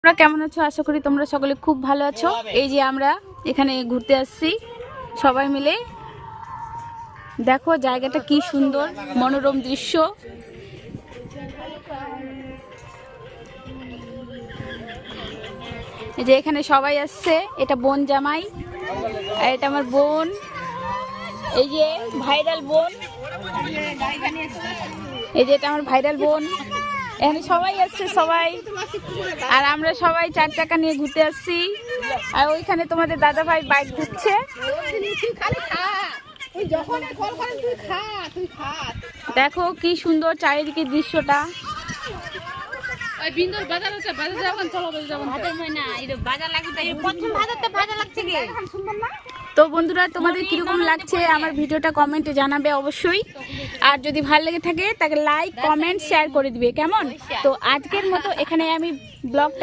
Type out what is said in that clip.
তোমরা কেমন আছো? আশা করি তোমরা সকলে খুব ভালো আছো। এই যে আমরা এখানে ঘুরতে আসছি সবাই মিলে। দেখো জায়গাটা কি সুন্দর, মনোরম দৃশ্য। এই যে এখানে সবাই আসছে, এটা বোন জামাই আর এটা আমার বোন, এই যে ভাইরাল বোন, এই যে এটা আমার ভাইরাল বোন। এখানে সবাই আসছে সবাই, আর আমরা সবাই 4 চাকা নিয়ে ঘুরতে আসছি। আর ওইখানে তোমাদের দাদা ভাই বাইক ধুচ্ছে। দেখো কি সুন্দর চারিদিকে দৃশ্যটা। তো বন্ধুরা, তোমাদের কিরকম লাগছে আমার ভিডিওটা কমেন্টে জানাবে অবশ্যই। আর যদি ভালো লেগে থাকে তাকে লাইক কমেন্ট শেয়ার করে দিবে, কেমন? তো আজকের মতো এখানে আমি ব্লগটা